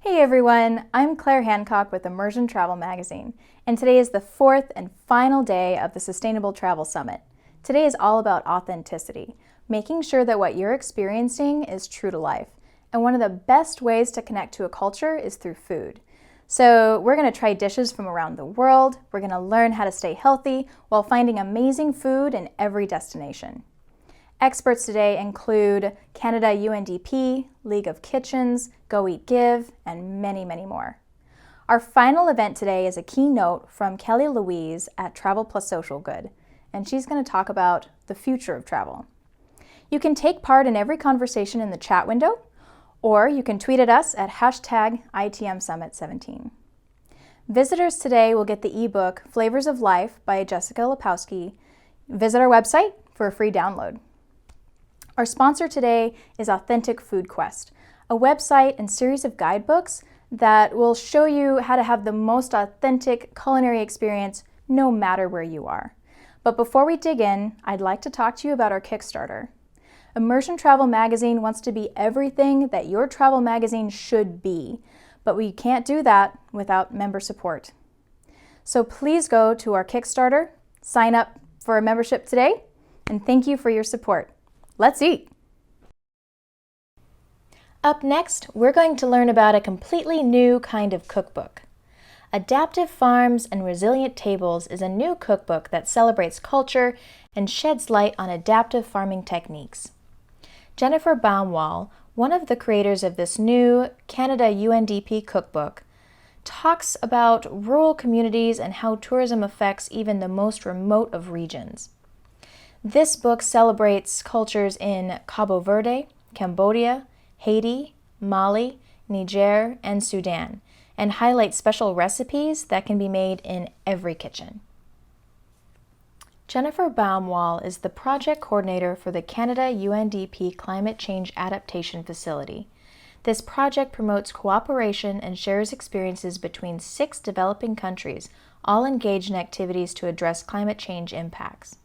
Hey everyone, I'm Claire Hancock with Immersion Travel Magazine, and today is the fourth and final day of the Sustainable Travel Summit. Today is all about authenticity, making sure that what you're experiencing is true to life. And one of the best ways to connect to a culture is through food. So we're going to try dishes from around the world, we're going to learn how to stay healthy while finding amazing food in every destination. Experts today include Canada UNDP, League of Kitchens, Go Eat Give, and many, many more. Our final event today is a keynote from Kelly Louise at Travel Plus Social Good, and she's going to talk about the future of travel. You can take part in every conversation in the chat window, or you can tweet at us at hashtag ITMSummit17. Visitors today will get the ebook Flavors of Life by Jessica Lepowski. Visit our website for a free download. Our sponsor today is Authentic Food Quest, a website and series of guidebooks that will show you how to have the most authentic culinary experience no matter where you are. But before we dig in, I'd like to talk to you about our Kickstarter. Immersion Travel Magazine wants to be everything that your travel magazine should be, but we can't do that without member support. So please go to our Kickstarter, sign up for a membership today, and thank you for your support. Let's eat! Up next, we're going to learn about a completely new kind of cookbook. Adaptive Farms and Resilient Tables is a new cookbook that celebrates culture and sheds light on adaptive farming techniques. Jennifer Baumwoll, one of the creators of this new Canada UNDP cookbook, talks about rural communities and how tourism affects even the most remote of regions. This book celebrates cultures in Cabo Verde, Cambodia, Haiti, Mali, Niger, and Sudan, and highlights special recipes that can be made in every kitchen. Jennifer Baumwoll is the project coordinator for the Canada UNDP Climate Change Adaptation Facility. This project promotes cooperation and shares experiences between 6 developing countries, all engaged in activities to address climate change impacts.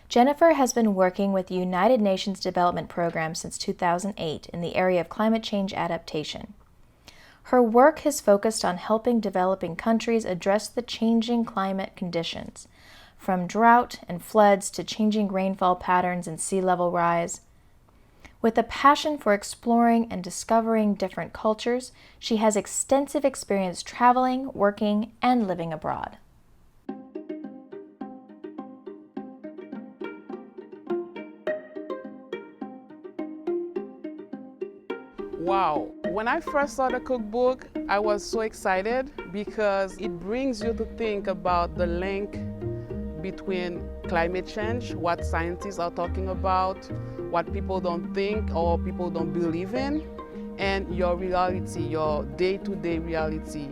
Jennifer has been working with the United Nations Development Program since 2008 in the area of climate change adaptation. Her work has focused on helping developing countries address the changing climate conditions, from drought and floods to changing rainfall patterns and sea level rise. With a passion for exploring and discovering different cultures, she has extensive experience traveling, working, and living abroad. Wow, when I first saw the cookbook, I was so excited because it brings you to think about the link between climate change, what scientists are talking about, what people don't think or people don't believe in, and your reality, your day-to-day reality.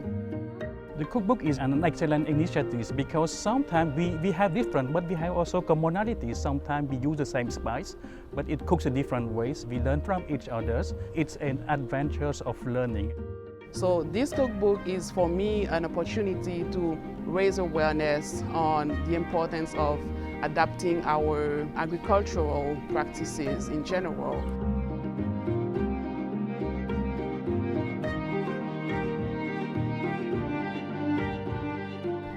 The cookbook is an excellent initiative because sometimes we have different, but we have also commonalities. Sometimes we use the same spice, but it cooks in different ways. We learn from each other. It's an adventure of learning. So this cookbook is for me an opportunity to raise awareness on the importance of adapting our agricultural practices in general.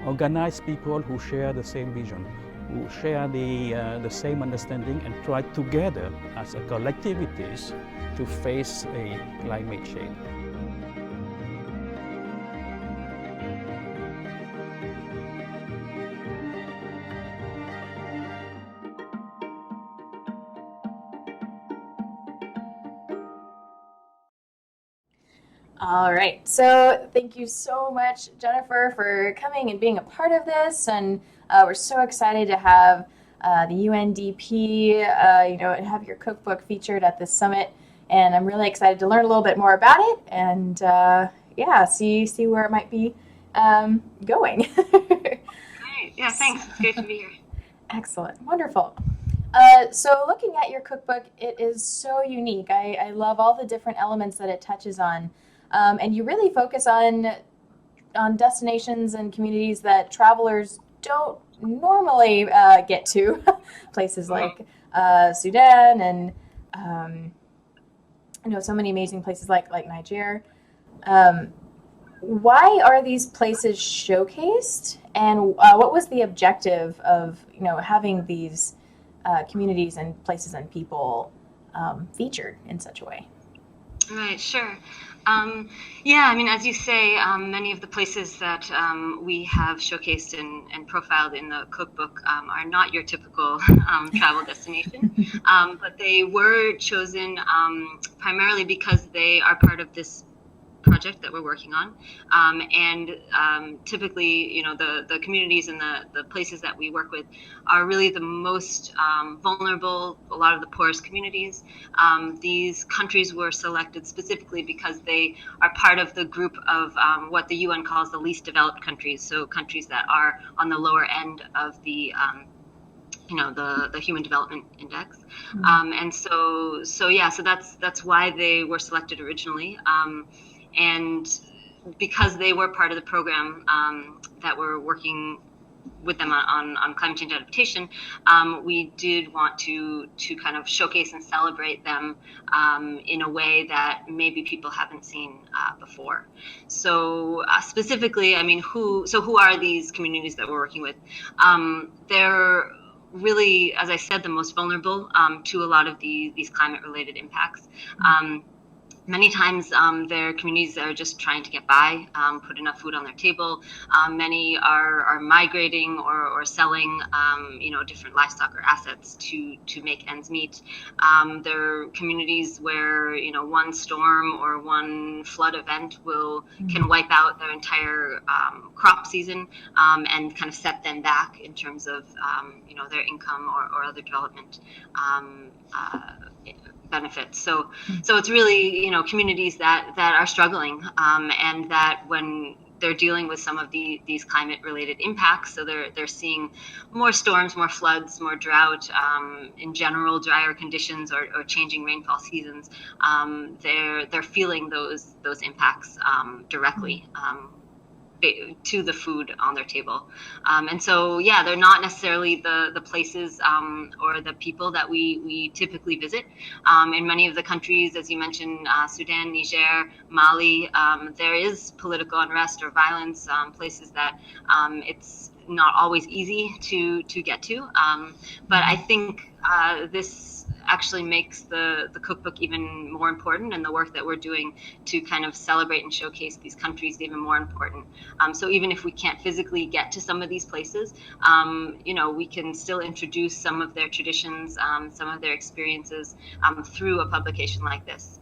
Organize people who share the same vision, who share the same understanding and try together as a collectivities to face a climate change. All right, so thank you so much, Jennifer, for coming and being a part of this. And we're so excited to have the UNDP, have your cookbook featured at this summit. And I'm really excited to learn a little bit more about it and see where it might be going. Great. Yeah, thanks. It's great to be here. Excellent. Wonderful. So looking at your cookbook, it is so unique. I love all the different elements that it touches on. And you really focus on destinations and communities that travelers don't normally get to, places like Sudan and so many amazing places like Niger. Um, why are these places showcased, and what was the objective of having these communities and places and people featured in such a way? Right, sure. Um, yeah, I mean, as you say, many of the places that we have showcased and profiled in the cookbook are not your typical travel destination, but they were chosen primarily because they are part of this project that we're working on. And typically, the communities and the places that we work with are really the most vulnerable, a lot of the poorest communities. These countries were selected specifically because they are part of the group of what the UN calls the least developed countries, so countries that are on the lower end of the Human Development Index. And so that's why they were selected originally. And because they were part of the program that we're working with them on climate change adaptation, we did want to kind of showcase and celebrate them in a way that maybe people haven't seen before. So specifically, I mean, who are these communities that we're working with? They're really, as I said, the most vulnerable to a lot of these climate-related impacts. Many times their communities are just trying to get by, put enough food on their table. Many are migrating or selling, different livestock or assets to make ends meet. There are communities where, one storm or one flood event can wipe out their entire crop season and kind of set them back in terms of, their income or other development benefits. So it's really, communities that are struggling, and that when they're dealing with some of these climate related impacts, so they're seeing more storms, more floods, more drought, in general drier conditions or changing rainfall seasons. They're feeling those impacts directly. To the food on their table. And so, yeah, they're not necessarily the places or the people that we typically visit. In many of the countries, as you mentioned, Sudan, Niger, Mali, there is political unrest or violence, places that it's not always easy to get to. But I think this actually makes the cookbook even more important, and the work that we're doing to kind of celebrate and showcase these countries even more important. So even if we can't physically get to some of these places, we can still introduce some of their traditions, some of their experiences through a publication like this.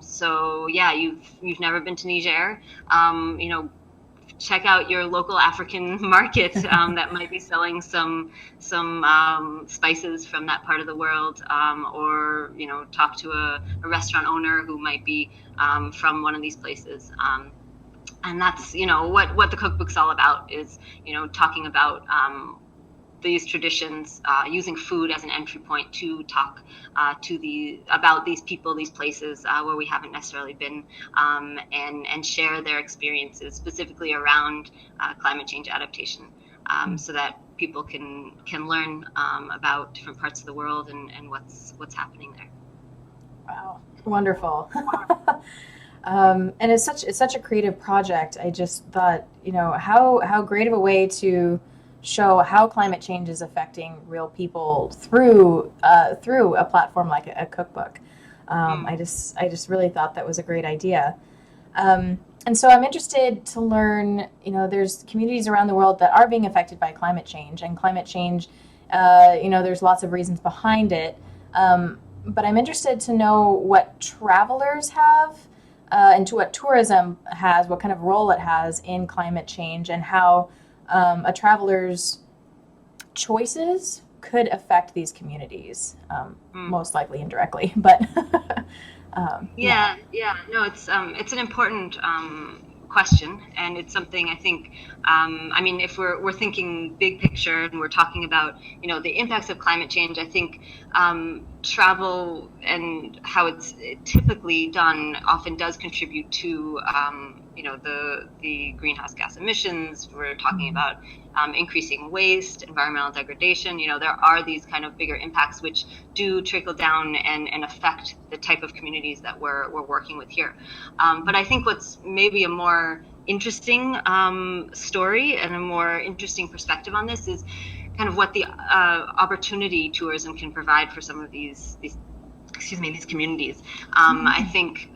So yeah, you've never been to Niger, check out your local African market that might be selling some spices from that part of the world, or talk to a restaurant owner who might be from one of these places. And that's what the cookbook's all about, is talking about these traditions, using food as an entry point to talk about these people, these places where we haven't necessarily been, and share their experiences specifically around climate change adaptation, so that people can learn about different parts of the world and what's happening there. Wow, wonderful. And it's such a creative project. I just thought, how great of a way to show how climate change is affecting real people through a platform like a cookbook. I just really thought that was a great idea. And so I'm interested to learn, there's communities around the world that are being affected by climate change, and climate change, there's lots of reasons behind it. But I'm interested to know what travelers have, and to what tourism has, what kind of role it has in climate change, and how a traveler's choices could affect these communities, most likely indirectly. But yeah, no, it's an important question, and it's something I think. I mean, if we're thinking big picture and we're talking about the impacts of climate change, I think travel and how it's typically done often does contribute to the greenhouse gas emissions. We're talking about increasing waste, environmental degradation. There are these kind of bigger impacts which do trickle down and affect the type of communities that we're working with here. But I think what's maybe a more interesting story and a more interesting perspective on this is kind of what the opportunity tourism can provide for some of these communities. I think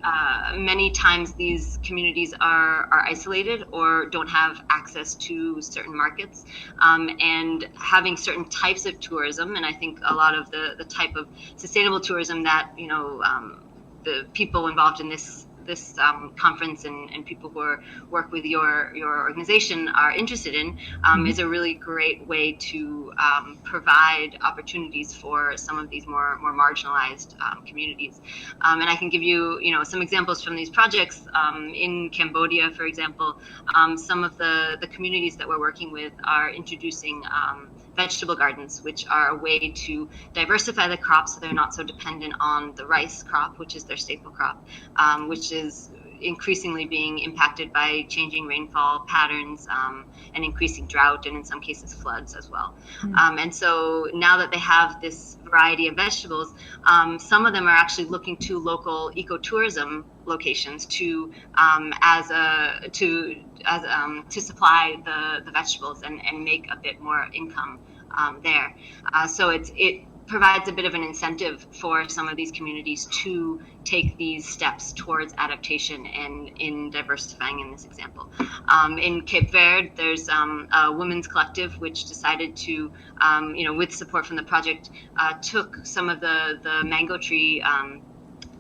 many times these communities are isolated or don't have access to certain markets, and having certain types of tourism, and I think a lot of the type of sustainable tourism that the people involved in this conference and people who work with your organization are interested in is a really great way to provide opportunities for some of these more marginalized communities. And I can give you some examples from these projects. In Cambodia, for example, some of the communities that we're working with are introducing vegetable gardens, which are a way to diversify the crops so they're not so dependent on the rice crop, which is their staple crop, which is increasingly being impacted by changing rainfall patterns and increasing drought, and in some cases floods as well. And so now that they have this variety of vegetables, some of them are actually looking to local ecotourism locations to supply the vegetables and make a bit more income there. So it provides a bit of an incentive for some of these communities to take these steps towards adaptation and in diversifying in this example. In Cape Verde, there's a women's collective which decided to, with support from the project, took some of the mango tree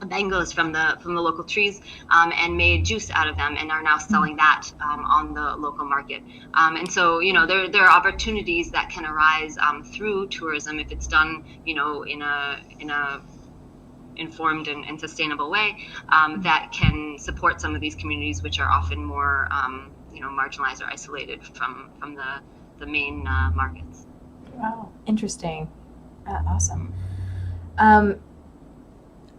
mangoes from the local trees and made juice out of them, and are now selling that on the local market. And so there are opportunities that can arise through tourism if it's done in a informed and sustainable way that can support some of these communities which are often more marginalized or isolated from the main markets. Wow, interesting. Awesome.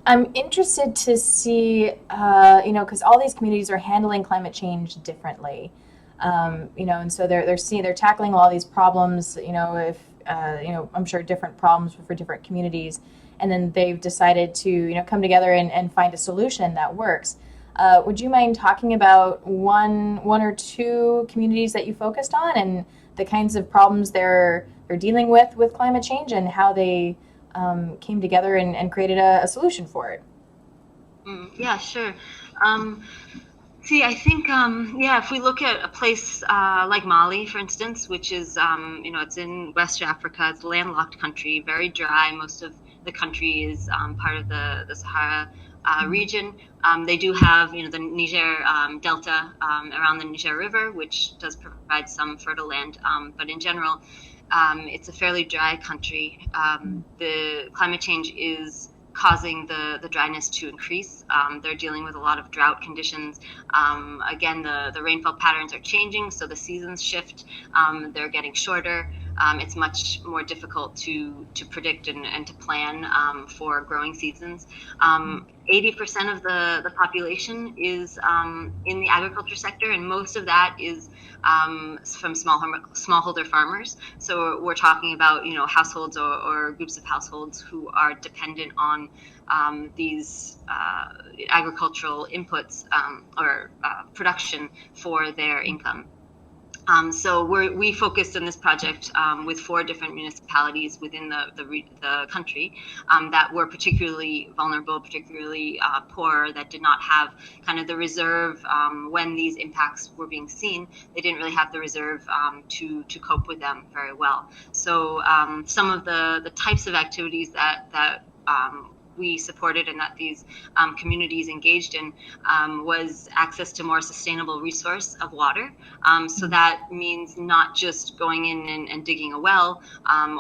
I'm interested to see, because all these communities are handling climate change differently, and so they're tackling all these problems, I'm sure different problems for different communities, and then they've decided to, come together and find a solution that works. Would you mind talking about one or two communities that you focused on and the kinds of problems they're dealing with climate change and how they came together and created a solution for it? Yeah, sure. I think, if we look at a place like Mali, for instance, which is, it's in West Africa, it's a landlocked country, very dry. Most of the country is part of the Sahara region. They do have, the Niger Delta around the Niger River, which does provide some fertile land, but in general, it's a fairly dry country. The climate change is causing the dryness to increase. They're dealing with a lot of drought conditions. Again, the rainfall patterns are changing, so the seasons shift. They're getting shorter. It's much more difficult to predict and to plan for growing seasons. 80% of the population is in the agriculture sector, and most of that is from smallholder farmers. So we're talking about households or groups of households who are dependent on these agricultural inputs or production for their income. So we focused on this project with 4 different municipalities within the country that were particularly vulnerable, particularly poor, that did not have kind of the reserve when these impacts were being seen. They didn't really have the reserve to cope with them very well. So some of the types of activities that we supported and that these communities engaged in was access to more sustainable resource of water. So that means not just going in and digging a well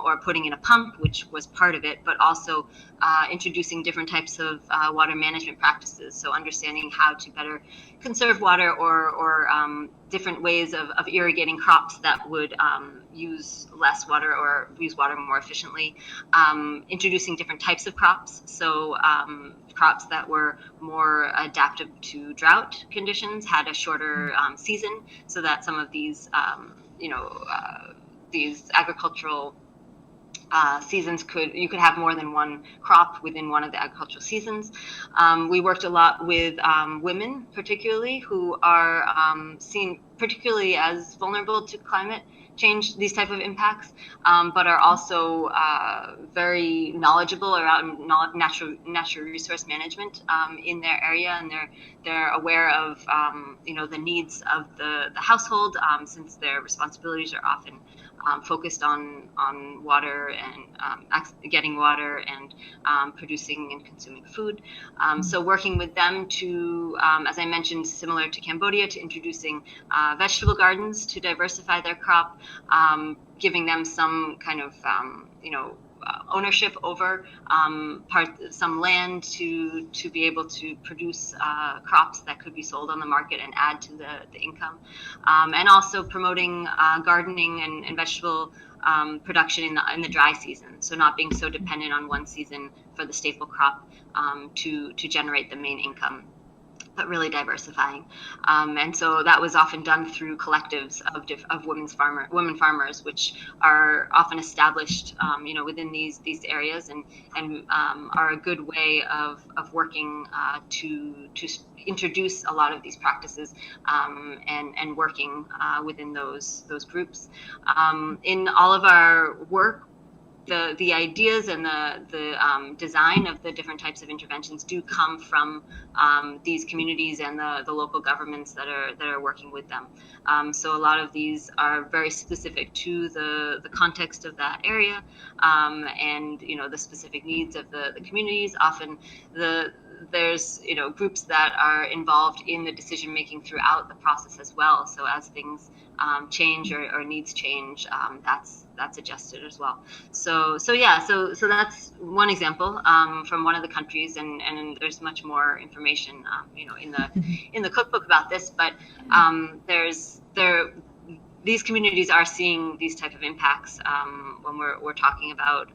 or putting in a pump, which was part of it, but also introducing different types of water management practices. So understanding how to better conserve water or different ways of irrigating crops that would use less water or use water more efficiently, introducing different types of crops. So crops that were more adaptive to drought conditions had a shorter season, so that some of these these agricultural seasons you could have more than one crop within one of the agricultural seasons. We worked a lot with women, particularly, who are seen particularly as vulnerable to climate change, these type of impacts, but are also very knowledgeable around natural resource management in their area, and they're aware of the needs of the household, since their responsibilities are often focused on water and getting water and producing and consuming food. So working with them to, as I mentioned, similar to Cambodia, to introducing vegetable gardens to diversify their crop, giving them some kind of ownership over some land to be able to produce crops that could be sold on the market and add to the income, and also promoting gardening and vegetable production in the dry season, so not being so dependent on one season for the staple crop to generate the main income, but really diversifying. And so that was often done through collectives of women farmers, which are often established, within these areas, and are a good way of working to introduce a lot of these practices, and working within those groups. In all of our work, the ideas and the design of the different types of interventions do come from these communities and the local governments that are working with them. So a lot of these are very specific to the context of that area, and the specific needs of the communities. Often there's groups that are involved in the decision making throughout the process as well. So as things change or needs change, that's adjusted as well. So that's one example from one of the countries, and there's much more information in the cookbook about this. But these communities are seeing these type of impacts when we're talking about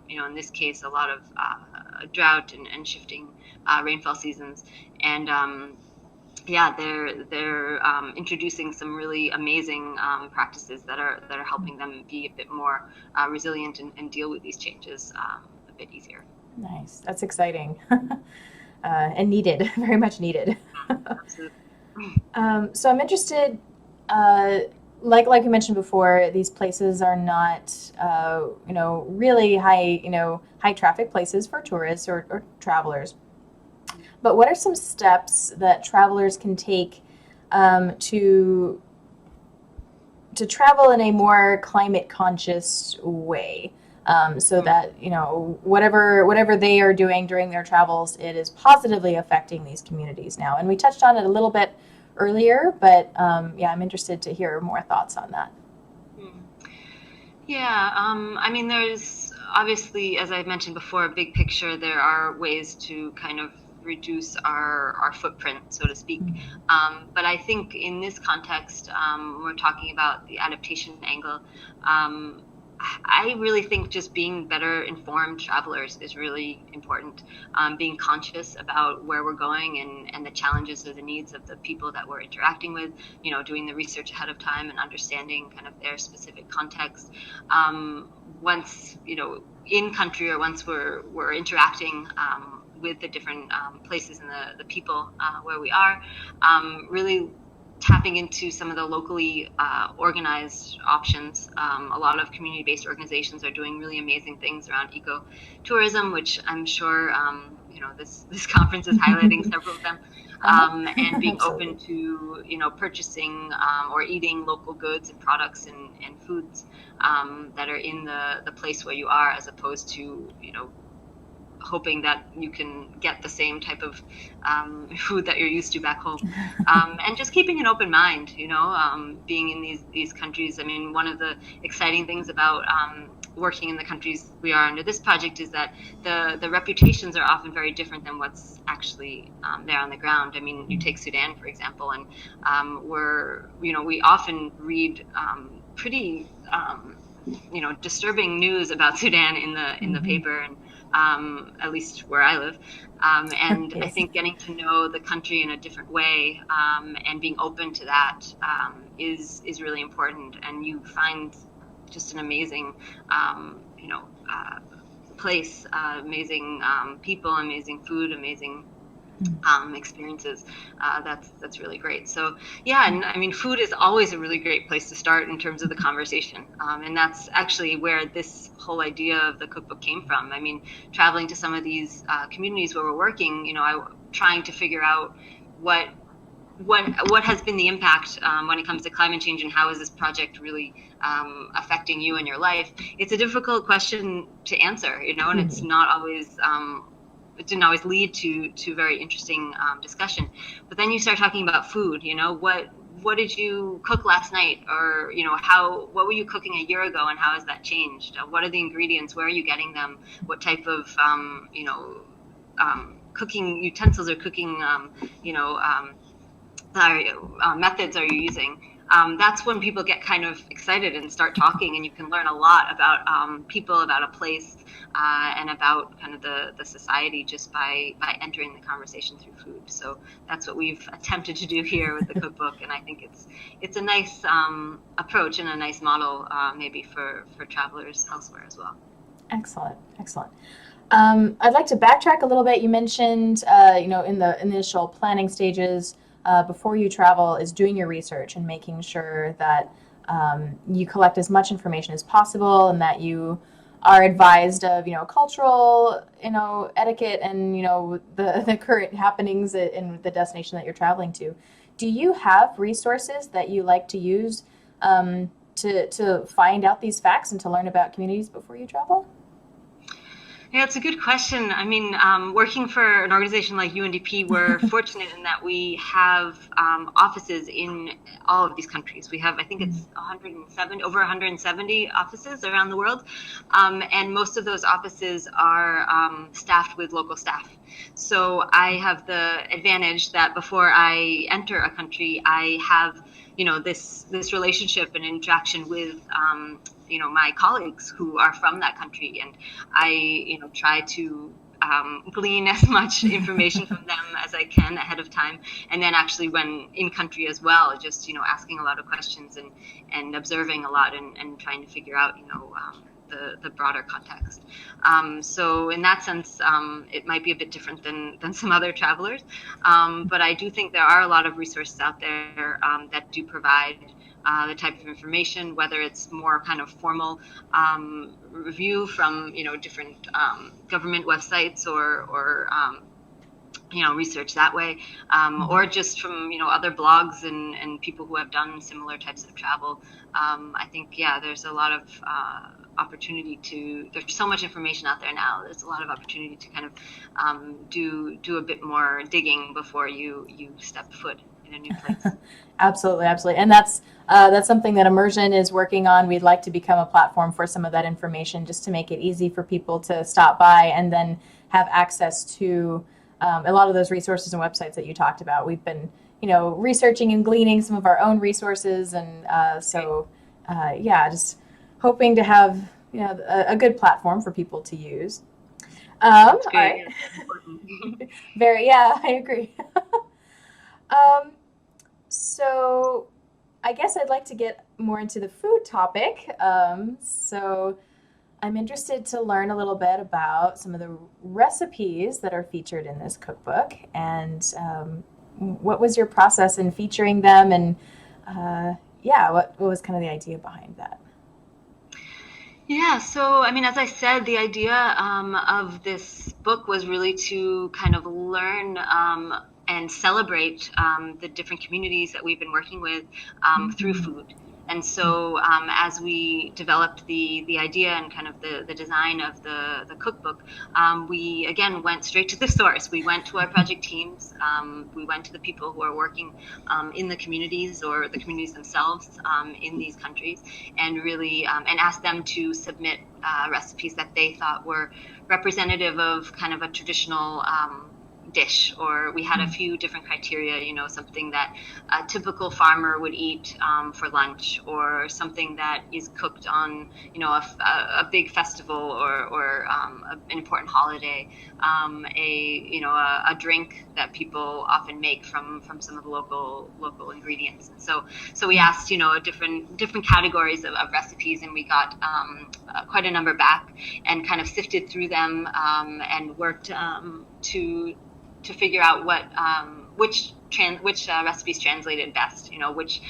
in this case a lot of drought and shifting rainfall seasons, and they're introducing some really amazing practices that are helping them be a bit more resilient and deal with these changes a bit easier. Nice, that's exciting, and needed, very much needed. Absolutely. So I'm interested. Like you mentioned before, these places are not, really high traffic places for tourists or travelers. But what are some steps that travelers can take to travel in a more climate conscious way, so that whatever they are doing during their travels, it is positively affecting these communities now? And we touched on it a little bit earlier, but I'm interested to hear more thoughts on that. There's obviously, as I mentioned before, a big picture. There are ways to kind of reduce our footprint, so to speak. But I think in this context, when we're talking about the adaptation angle, I really think just being better informed travelers is really important. Being conscious about where we're going and the challenges or the needs of the people that we're interacting with, doing the research ahead of time and understanding kind of their specific context. Once, in country, or once we're interacting with the different places and the people where we are, really tapping into some of the locally organized options. A lot of community-based organizations are doing really amazing things around ecotourism, which I'm sure this conference is highlighting several of them. And being open to purchasing or eating local goods and products and foods that are in the place where you are, as opposed to hoping that you can get the same type of food that you're used to back home, and just keeping an open mind, being in these countries. I mean, one of the exciting things about working in the countries we are under this project is that the reputations are often very different than what's actually there on the ground. I mean, you take Sudan, for example, and we often read pretty disturbing news about Sudan in the paper, and at least where I live. And Yes. I think getting to know the country in a different way, and being open to that, is really important. And you find just an amazing, place, amazing people, amazing food, amazing experiences. That's really great. So yeah, and I mean, food is always a really great place to start in terms of the conversation, and that's actually where this whole idea of the cookbook came from. I mean, traveling to some of these communities where we're working, trying to figure out what what has been the impact when it comes to climate change, and how is this project really affecting you in your life? It's a difficult question to answer, and it's not always. It didn't always lead to very interesting discussion. But then you start talking about food. What did you cook last night, or what were you cooking a year ago, and how has that changed? What are the ingredients? Where are you getting them? What type of cooking utensils or cooking methods are you using? That's when people get kind of excited and start talking, and you can learn a lot about people, about a place, and about kind of the society just by entering the conversation through food. So that's what we've attempted to do here with the cookbook, and I think it's a nice approach and a nice model maybe for travelers elsewhere as well. Excellent. I'd like to backtrack a little bit. You mentioned, in the initial planning stages, before you travel, is doing your research and making sure that you collect as much information as possible, and that you are advised of, cultural, etiquette, and, the current happenings in the destination that you're traveling to. Do you have resources that you like to use to find out these facts and to learn about communities before you travel? Yeah, it's a good question. I mean, working for an organization like UNDP, we're fortunate in that we have offices in all of these countries. We have, I think it's over 170 offices around the world, and most of those offices are staffed with local staff. So I have the advantage that before I enter a country, I have this relationship and interaction with my colleagues who are from that country, and I try to glean as much information from them as I can ahead of time, and then actually when in country as well, just asking a lot of questions and observing a lot, and trying to figure out the broader context. So in that sense, it might be a bit different than some other travelers, but I do think there are a lot of resources out there that do provide the type of information, whether it's more kind of formal review from different government websites, or research that way, or just from other blogs and people who have done similar types of travel. I think there's a lot of opportunity there's so much information out there now. There's a lot of opportunity to kind of do a bit more digging before you step foot in a new place. Absolutely. And that's something that Immersion is working on. We'd like to become a platform for some of that information, just to make it easy for people to stop by and then have access to a lot of those resources and websites that you talked about. We've been, researching and gleaning some of our own resources, and just hoping to have a good platform for people to use. All right. I agree. So I guess I'd like to get more into the food topic. So I'm interested to learn a little bit about some of the recipes that are featured in this cookbook, and what was your process in featuring them, and what was kind of the idea behind that? Yeah, so I mean, as I said, the idea of this book was really to kind of learn and celebrate the different communities that we've been working with through food. And so as we developed the idea and kind of the design of the cookbook, we again went straight to the source. We went to our project teams. We went to the people who are working in the communities, or the communities themselves in these countries, and really and asked them to submit recipes that they thought were representative of kind of a traditional dish, or we had a few different criteria, something that a typical farmer would eat for lunch, or something that is cooked on, a big festival or an important holiday, a drink that people often make from some of the local ingredients. And so we asked, different categories of recipes, and we got quite a number back, and kind of sifted through them, and worked to figure out which recipes translated best, which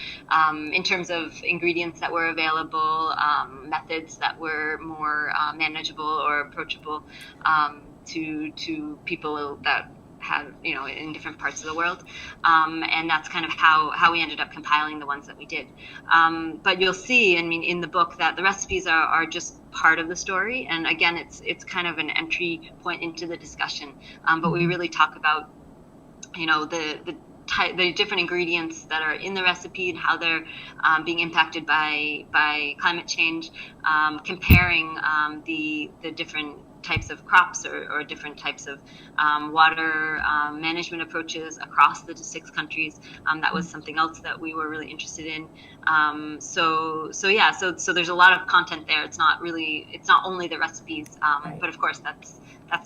in terms of ingredients that were available, methods that were more manageable or approachable to people that have, in different parts of the world. And that's kind of how we ended up compiling the ones that we did. But you'll see, in the book, that the recipes are just part of the story. And again, it's kind of an entry point into the discussion. But we really talk about, the different ingredients that are in the recipe and how they're being impacted by climate change, comparing the different types of crops or different types of water management approaches across the 6 countries. That was something else that we were really interested in. So there's a lot of content there. It's not only the recipes, right. But of course that's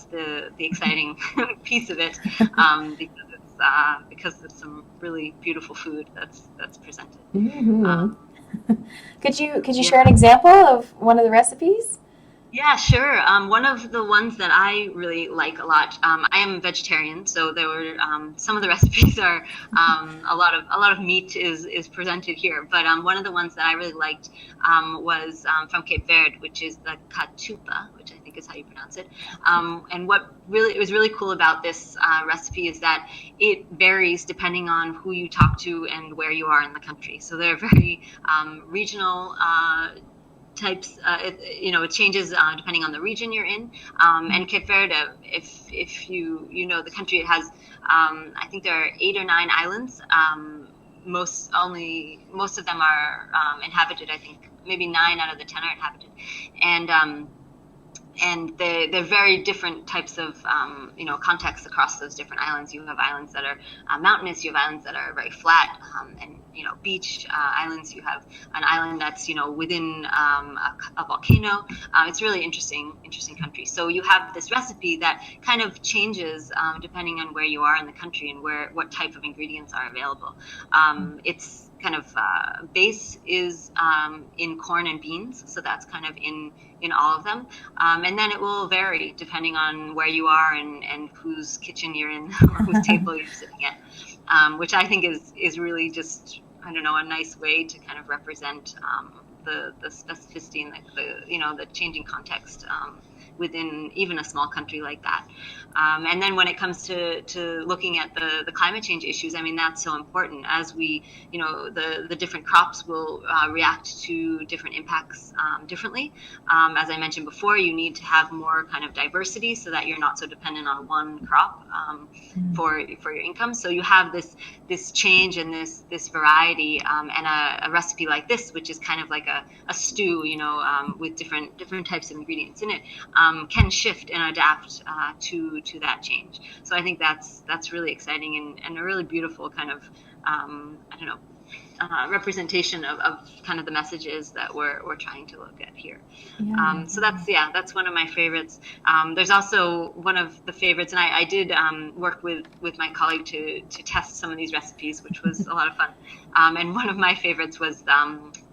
the exciting piece of it, because it's some really beautiful food that's presented. Mm-hmm. Could you share an example of one of the recipes? Yeah, sure. One of the ones that I really like a lot. I am vegetarian, so there were some of the recipes are a lot of meat is presented here. But one of the ones that I really liked was from Cape Verde, which is the catupa, which I think is how you pronounce it. And what was really cool about this recipe is that it varies depending on who you talk to and where you are in the country. So they're very regional types. It changes depending on the region you're in. And Cape Verde, if you know the country, it has I think there are 8 or 9 islands. Most of them are inhabited. I think maybe 9 out of the 10 are inhabited, and they're very different types of contexts across those different islands. You have islands that are mountainous. You have islands that are very flat, and beach islands. You have an island that's within a volcano. It's really interesting country. So you have this recipe that kind of changes depending on where you are in the country and what type of ingredients are available. It's kind of base is in corn and beans, so that's kind of in all of them, and then it will vary depending on where you are and whose kitchen you're in or whose table you're sitting at, which I think is really just, I don't know, a nice way to kind of represent the specificity and the changing context within even a small country like that. And then when it comes to looking at the climate change issues, that's so important. As we, the different crops will react to different impacts differently. As I mentioned before, you need to have more kind of diversity so that you're not so dependent on one crop for your income. So you have this change and this variety, and a recipe like this, which is kind of like a stew, with different types of ingredients in it, can shift and adapt to that change. So I think that's really exciting and a really beautiful kind of representation of kind of the messages that we're trying to look at here. Yeah. So that's one of my favorites. There's also one of the favorites, and I did work with my colleague to test some of these recipes, which was a lot of fun. And one of my favorites was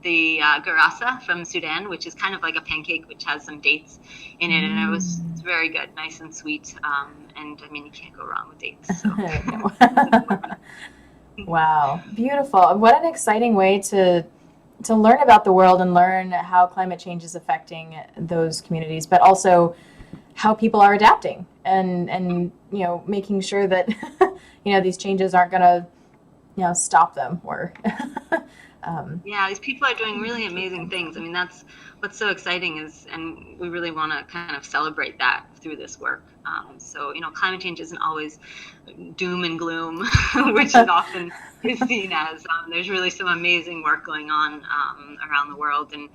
the gurasa from Sudan, which is kind of like a pancake which has some dates in it, and it's very good, nice and sweet. And you can't go wrong with dates. So. Wow, beautiful. What an exciting way to learn about the world and learn how climate change is affecting those communities, but also how people are adapting and making sure that these changes aren't going to stop them or Yeah, these people are doing really amazing things. I mean, that's what's so exciting is, and we really want to kind of celebrate that through this work. So, climate change isn't always doom and gloom, which is often is seen as. There's really some amazing work going on around the world, and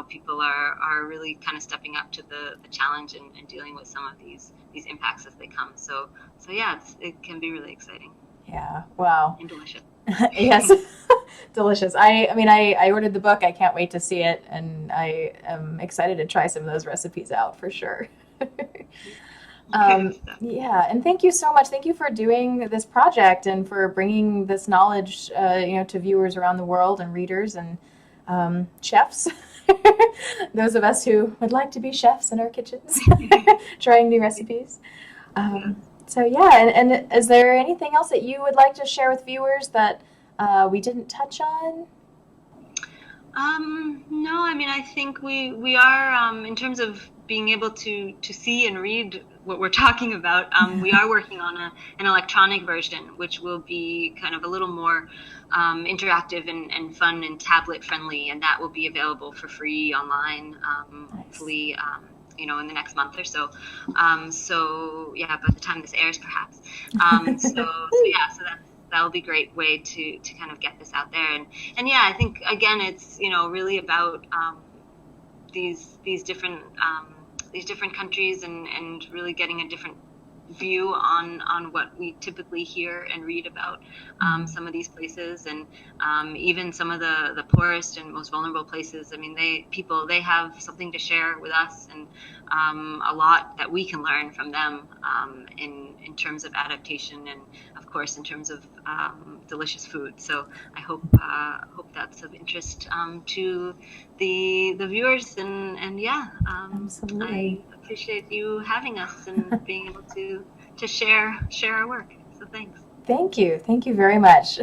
people are really kind of stepping up to the challenge and dealing with some of these impacts as they come. So yeah, it can be really exciting. Yeah. Wow. And delicious. Yes. Delicious. I ordered the book. I can't wait to see it, and I am excited to try some of those recipes out for sure. Yeah, and thank you so much. Thank you for doing this project and for bringing this knowledge, to viewers around the world and readers and chefs. Those of us who would like to be chefs in our kitchens, trying new recipes. So yeah, and is there anything else that you would like to share with viewers that we didn't touch on? No, I mean, I think we are, in terms of being able to see and read what we're talking about, we are working on an electronic version, which will be kind of a little more interactive and fun and tablet friendly, and that will be available for free online, hopefully, in the next month or so. So yeah, by the time this airs, perhaps. So that'll be a great way to kind of get this out there. And yeah, I think again, it's really about these different countries and really getting a different view on what we typically hear and read about some of these places, and even some of the poorest and most vulnerable places. I mean, they have something to share with us, and a lot that we can learn from them in terms of adaptation, and of course in terms of delicious food. So I hope that's of interest to the viewers, and yeah, Absolutely. I appreciate you having us and being able to share our work. So thanks. Thank you. Thank you very much.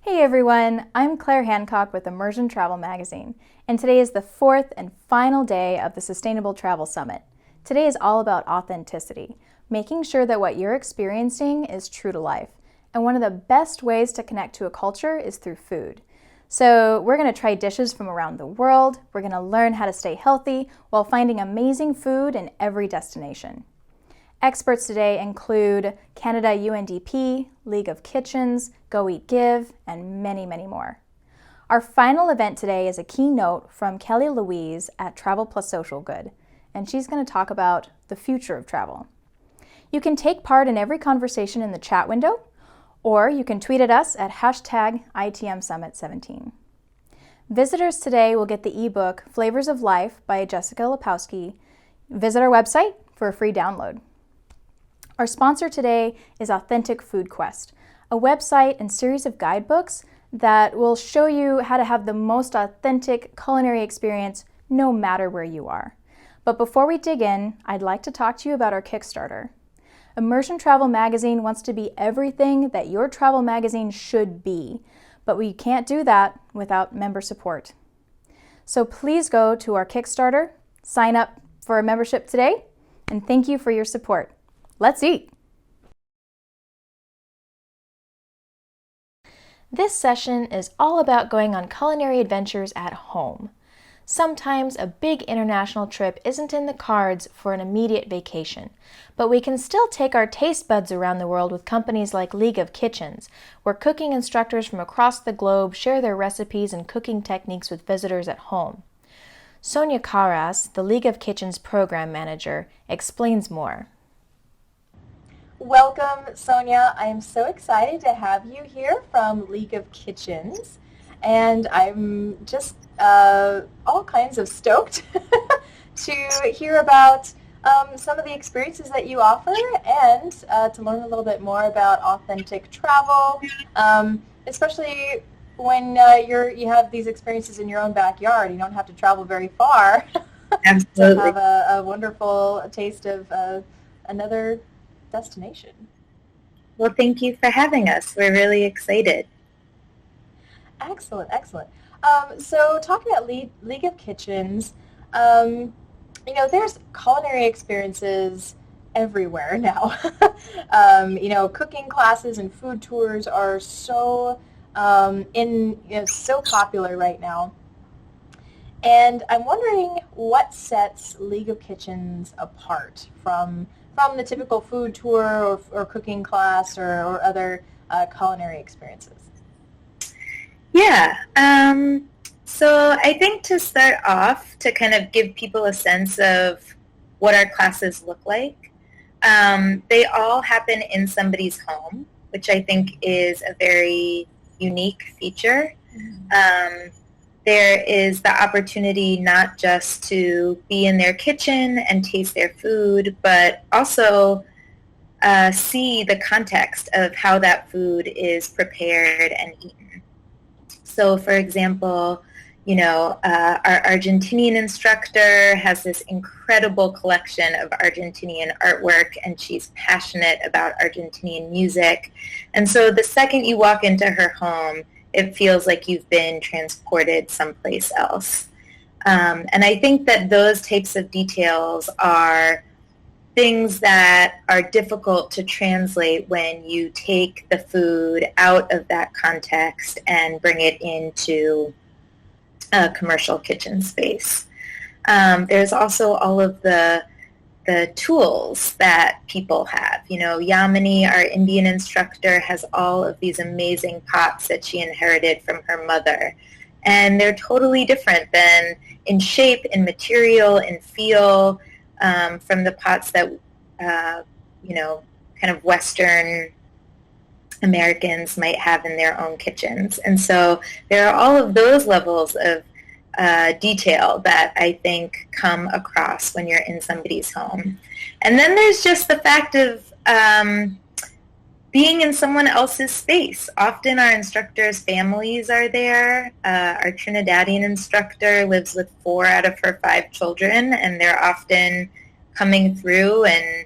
Hey everyone, I'm Claire Hancock with Immersion Travel Magazine, and today is the fourth and final day of the Sustainable Travel Summit. Today is all about authenticity, making sure that what you're experiencing is true to life. And one of the best ways to connect to a culture is through food. So we're going to try dishes from around the world. We're going to learn how to stay healthy while finding amazing food in every destination. Experts today include Canada UNDP, League of Kitchens, Go Eat Give, and many, many more. Our final event today is a keynote from Kelly Louise at Travel Plus Social Good, and she's going to talk about the future of travel. You can take part in every conversation in the chat window, or you can tweet at us at #ITMSummit17. Visitors today will get the ebook Flavors of Life by Jessica Lepowski. Visit our website for a free download. Our sponsor today is Authentic Food Quest, a website and series of guidebooks that will show you how to have the most authentic culinary experience no matter where you are. But before we dig in, I'd like to talk to you about our Kickstarter. Immersion Travel Magazine wants to be everything that your travel magazine should be, but we can't do that without member support. So please go to our Kickstarter, sign up for a membership today, and thank you for your support. Let's eat! This session is all about going on culinary adventures at home. Sometimes a big international trip isn't in the cards for an immediate vacation, but we can still take our taste buds around the world with companies like League of Kitchens, where cooking instructors from across the globe share their recipes and cooking techniques with visitors at home. Sonia Karas, the League of Kitchens program manager, explains more. Welcome, Sonia. I am so excited to have you here from League of Kitchens, and I'm just all kinds of stoked to hear about some of the experiences that you offer and to learn a little bit more about authentic travel, especially when you have these experiences in your own backyard. You don't have to travel very far to have a wonderful taste of another destination. Well, thank you for having us. We're really excited. Excellent, excellent. So talking about League of Kitchens, there's culinary experiences everywhere now. Cooking classes and food tours are so so popular right now. And I'm wondering what sets League of Kitchens apart from the typical food tour or cooking class or other culinary experiences. Yeah. So I think to start off, to kind of give people a sense of what our classes look like, they all happen in somebody's home, which I think is a very unique feature. There is the opportunity not just to be in their kitchen and taste their food, but also see the context of how that food is prepared and eaten. So, for example, our Argentinian instructor has this incredible collection of Argentinian artwork, and she's passionate about Argentinian music. And so the second you walk into her home, it feels like you've been transported someplace else. And I think that those types of details are things that are difficult to translate when you take the food out of that context and bring it into a commercial kitchen space. There's also all of the tools that people have. Yamini, our Indian instructor, has all of these amazing pots that she inherited from her mother. And they're totally different than in shape, in material, in feel, from the pots that, kind of Western Americans might have in their own kitchens. And so there are all of those levels of detail that I think come across when you're in somebody's home. And then there's just the fact of being in someone else's space. Often our instructors' families are there. Our Trinidadian instructor lives with 4 out of her 5 children, and they're often coming through and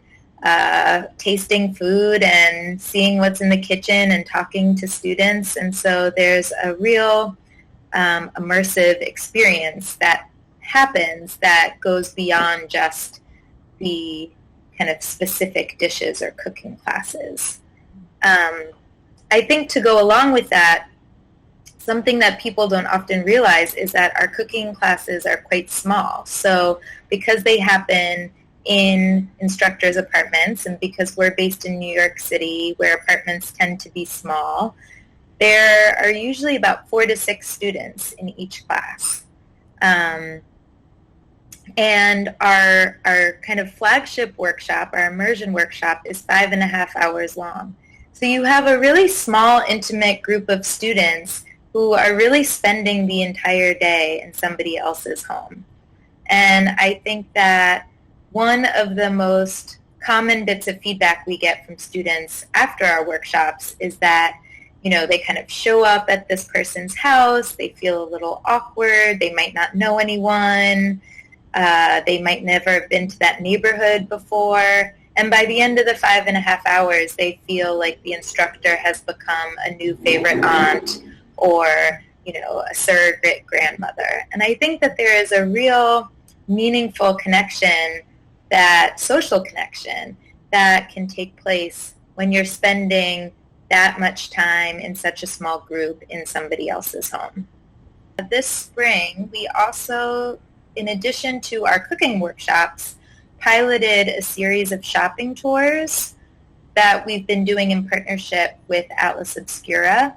tasting food and seeing what's in the kitchen and talking to students. And so there's a real immersive experience that happens that goes beyond just the kind of specific dishes or cooking classes. I think to go along with that, something that people don't often realize is that our cooking classes are quite small. So because they happen in instructors' apartments and because we're based in New York City where apartments tend to be small, there are usually about 4 to 6 students in each class. And our kind of flagship workshop, our immersion workshop, is 5.5 hours long. So you have a really small, intimate group of students who are really spending the entire day in somebody else's home. And I think that one of the most common bits of feedback we get from students after our workshops is that, you know, they kind of show up at this person's house, they feel a little awkward, they might not know anyone, they might never have been to that neighborhood before, and by the end of the 5.5 hours, they feel like the instructor has become a new favorite aunt or, you know, a surrogate grandmother. And I think that there is a real meaningful connection, that social connection, that can take place when you're spending that much time in such a small group in somebody else's home. This spring, we also, in addition to our cooking workshops, piloted a series of shopping tours that we've been doing in partnership with Atlas Obscura,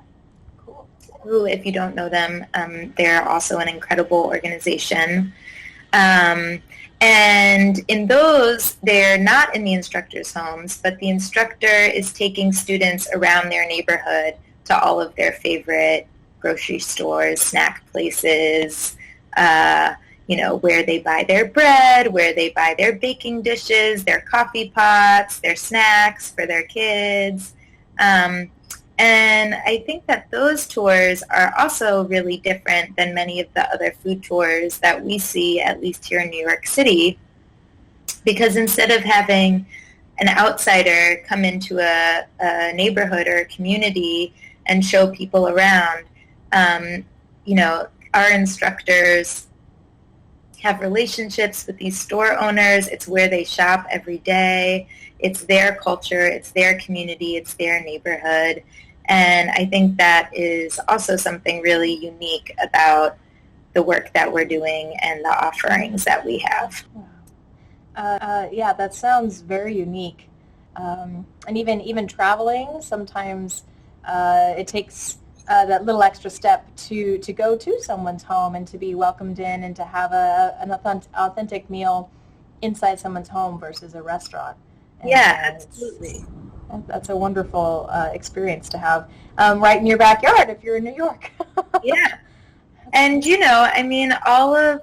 who, if you don't know them, they're also an incredible organization. And in those, they're not in the instructors' homes, but the instructor is taking students around their neighborhood to all of their favorite grocery stores, snack places, you know, where they buy their bread, where they buy their baking dishes, their coffee pots, their snacks for their kids. And I think that those tours are also really different than many of the other food tours that we see, at least here in New York City, because instead of having an outsider come into a neighborhood or a community and show people around, you know, our instructors have relationships with these store owners. It's where they shop every day. It's their culture. It's their community. It's their neighborhood. And I think that is also something really unique about the work that we're doing and the offerings that we have. Yeah, that sounds very unique. And even traveling, sometimes it takes that little extra step to go to someone's home and to be welcomed in and to have an authentic meal inside someone's home versus a restaurant. And, yeah, absolutely. That's a wonderful experience to have right in your backyard if you're in New York. Yeah. And, you know, I mean, all of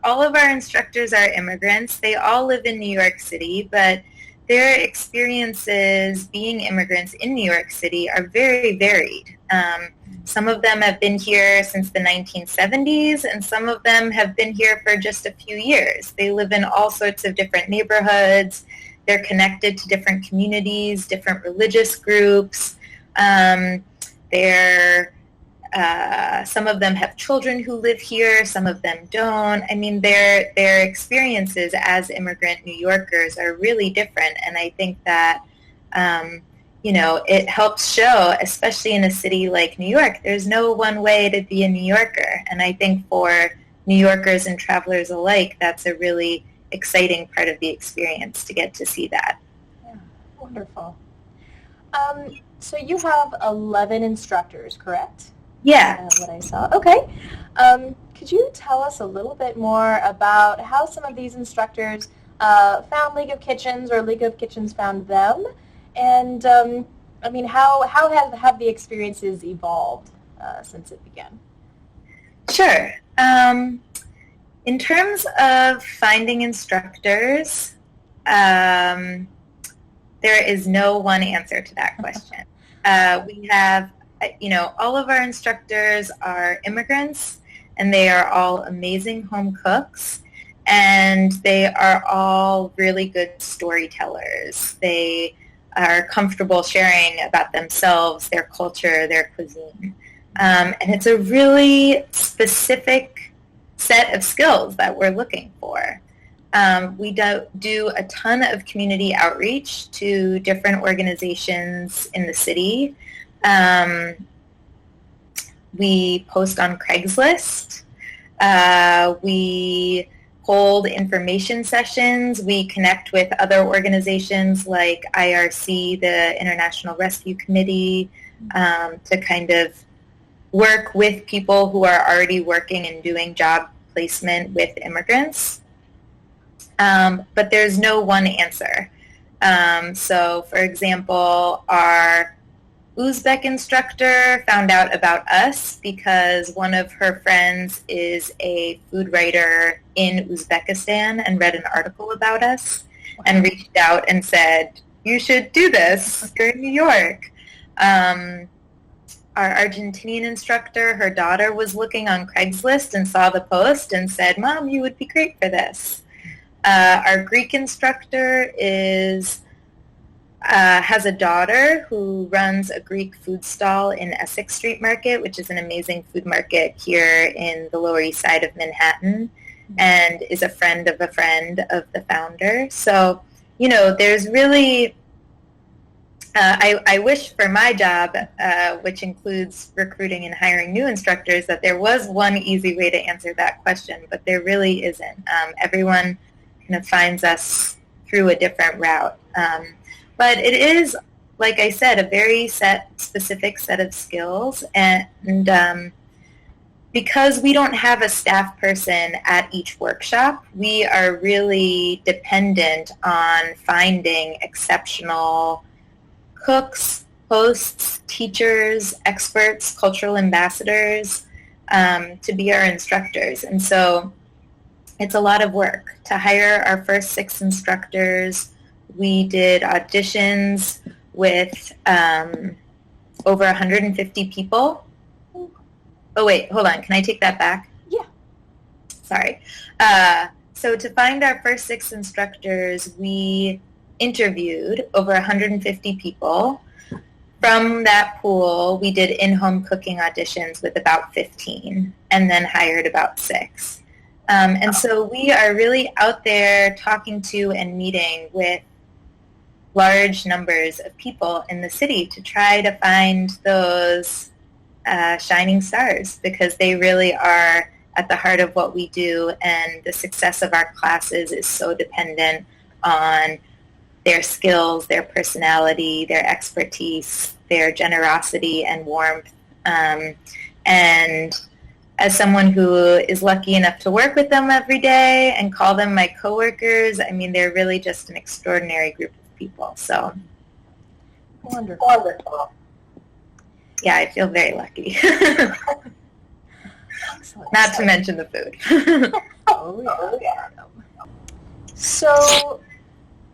our instructors are immigrants. They all live in New York City, but their experiences being immigrants in New York City are very varied. Some of them have been here since the 1970s, and some of them have been here for just a few years. They live in all sorts of different neighborhoods. They're connected to different communities, different religious groups. Some of them have children who live here. Some of them don't. I mean, their experiences as immigrant New Yorkers are really different. And I think that, you know, it helps show, especially in a city like New York, there's no one way to be a New Yorker. And I think for New Yorkers and travelers alike, that's a really exciting part of the experience to get to see that. Yeah, wonderful. So you have 11 instructors, correct? Yeah. What I saw. Okay. Could you tell us a little bit more about how some of these instructors found League of Kitchens or League of Kitchens found them? And, I mean, how have the experiences evolved since it began? Sure. In terms of finding instructors, there is no one answer to that question. We have, you know, all of our instructors are immigrants, and they are all amazing home cooks. and they are all really good storytellers. They are comfortable sharing about themselves, their culture, their cuisine. And it's a really specific set of skills that we're looking for. We do a ton of community outreach to different organizations in the city. We post on Craigslist. We hold information sessions. We connect with other organizations like IRC, the International Rescue Committee, to kind of work with people who are already working and doing job placement with immigrants. But there's no one answer. So, for example, our Uzbek instructor found out about us because one of her friends is a food writer in Uzbekistan and read an article about us and reached out and said, you should do this. You're in New York. Our Argentinian instructor, her daughter was looking on Craigslist and saw the post and said, Mom, you would be great for this. Our Greek instructor has a daughter who runs a Greek food stall in Essex Street Market, which is an amazing food market here in the Lower East Side of Manhattan, and is a friend of the founder. So, there's really, I wish for my job, which includes recruiting and hiring new instructors, that there was one easy way to answer that question, but there really isn't. Everyone kind of finds us through a different route. But it is, like I said, a very specific set of skills. And because we don't have a staff person at each workshop, we are really dependent on finding exceptional cooks, hosts, teachers, experts, cultural ambassadors to be our instructors. And so it's a lot of work. To hire our first 6 instructors, we did auditions with over 150 people. Oh, wait, hold on. Can I take that back? Yeah. Sorry. So to find our first 6 instructors, we interviewed over 150 people. From that pool, we did in-home cooking auditions with about 15 and then hired about 6. And so we are really out there talking to and meeting with large numbers of people in the city to try to find those shining stars, because they really are at the heart of what we do, and the success of our classes is so dependent on their skills, their personality, their expertise, their generosity and warmth. And as someone who is lucky enough to work with them every day and call them my coworkers, I mean, they're really just an extraordinary group of people. So wonderful. Yeah, I feel very lucky. Excellent. Not to mention the food. Oh, yeah. So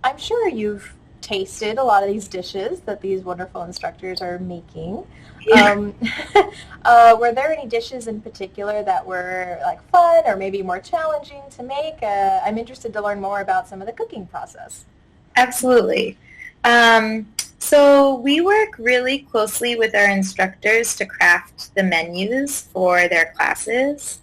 I'm sure you've tasted a lot of these dishes that these wonderful instructors are making. Were there any dishes in particular that were like fun or maybe more challenging to make? I'm interested to learn more about some of the cooking process. Absolutely. So we work really closely with our instructors to craft the menus for their classes.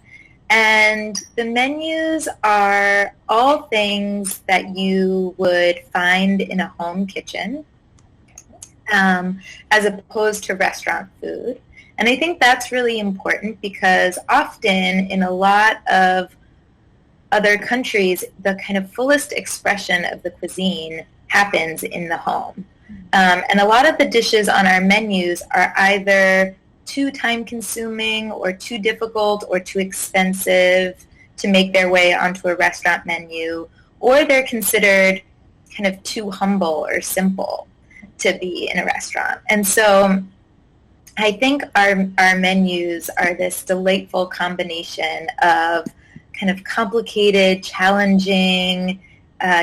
And the menus are all things that you would find in a home kitchen, as opposed to restaurant food. And I think that's really important because often in a lot of other countries, the kind of fullest expression of the cuisine happens in the home. And a lot of the dishes on our menus are either too time-consuming or too difficult or too expensive to make their way onto a restaurant menu, or they're considered kind of too humble or simple to be in a restaurant. And so I think our menus are this delightful combination of kind of complicated, challenging,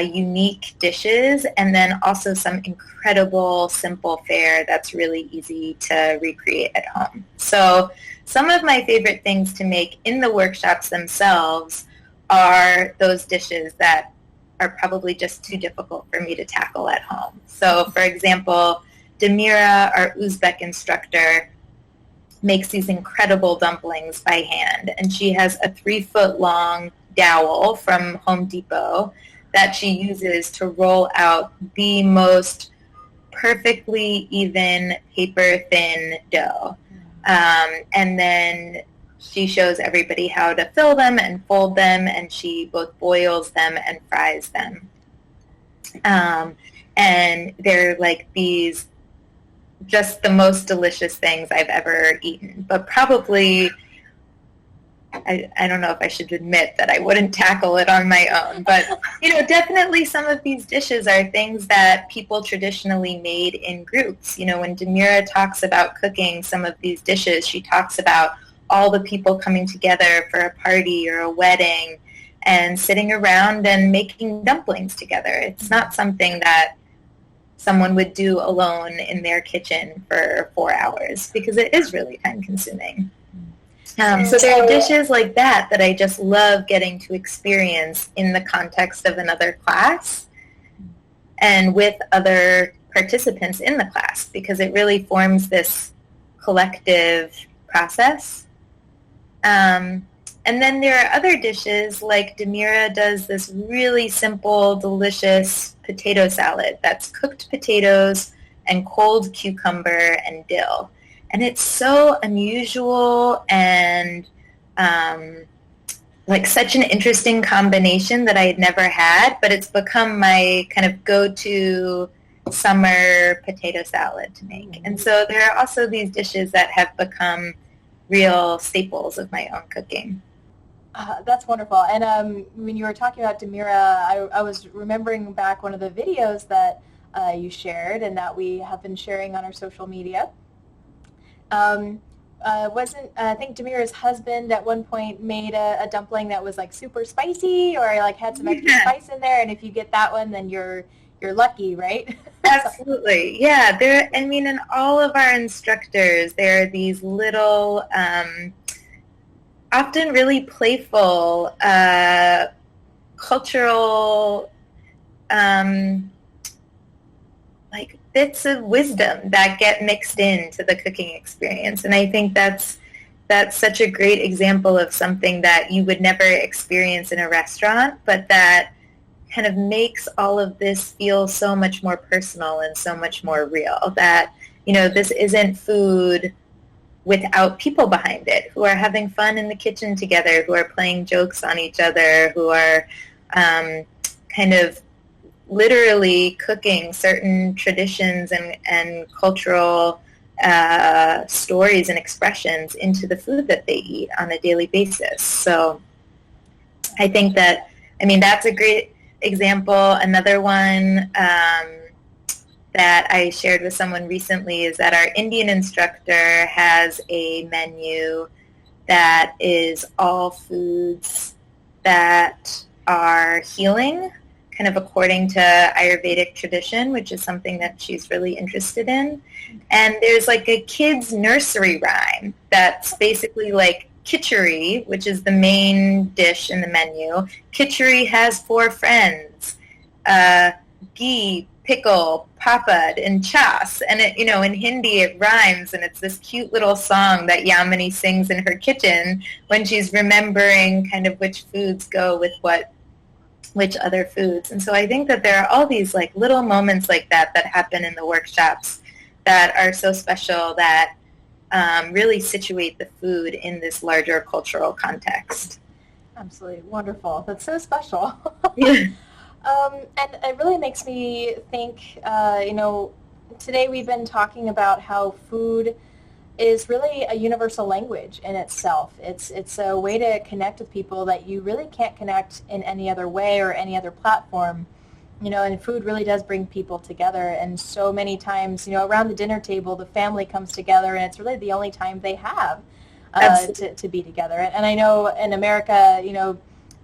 unique dishes, and then also some incredible simple fare that's really easy to recreate at home. So some of my favorite things to make in the workshops themselves are those dishes that are probably just too difficult for me to tackle at home. So, for example, Demira, our Uzbek instructor, makes these incredible dumplings by hand, and she has a 3-foot-long dowel from Home Depot that she uses to roll out the most perfectly even paper-thin dough. And then she shows everybody how to fill them and fold them, and she both boils them and fries them. And they're like these, just the most delicious things I've ever eaten. But probably, I don't know if I should admit that I wouldn't tackle it on my own, but definitely some of these dishes are things that people traditionally made in groups. When Demira talks about cooking some of these dishes, she talks about all the people coming together for a party or a wedding and sitting around and making dumplings together. It's not something that someone would do alone in their kitchen for 4 hours, because it is really time consuming. So there are dishes like that I just love getting to experience in the context of another class and with other participants in the class, because it really forms this collective process. And then there are other dishes, like Demira does this really simple, delicious potato salad that's cooked potatoes and cold cucumber and dill. And it's so unusual and like such an interesting combination that I had never had, but it's become my kind of go-to summer potato salad to make. And so there are also these dishes that have become real staples of my own cooking. That's wonderful. And when you were talking about Demira, I was remembering back one of the videos that you shared and that we have been sharing on our social media. I think Demira's husband at one point made a dumpling that was like super spicy, or like had some extra spice in there, and if you get that one, then you're lucky, right? Absolutely. Yeah. In all of our instructors, there are these little, often really playful, cultural, like bits of wisdom that get mixed into the cooking experience. And I think that's such a great example of something that you would never experience in a restaurant, but that kind of makes all of this feel so much more personal and so much more real, that, this isn't food without people behind it who are having fun in the kitchen together, who are playing jokes on each other, who are kind of literally cooking certain traditions and cultural stories and expressions into the food that they eat on a daily basis. So I think that's a great example. Another one that I shared with someone recently is that our Indian instructor has a menu that is all foods that are healing, kind of according to Ayurvedic tradition, which is something that she's really interested in. And there's like a kid's nursery rhyme that's basically like khichdi, which is the main dish in the menu. Khichdi has 4 friends, ghee, pickle, papad, and chas. And it, in Hindi it rhymes, and it's this cute little song that Yamini sings in her kitchen when she's remembering kind of which foods go with which other foods. And so I think that there are all these like little moments like that happen in the workshops that are so special, that really situate the food in this larger cultural context. Absolutely wonderful. That's so special. Yeah. And it really makes me think, today we've been talking about how food is really a universal language in itself. It's a way to connect with people that you really can't connect in any other way or any other platform. And food really does bring people together. And so many times, around the dinner table, the family comes together, and it's really the only time they have to be together. And I know in America,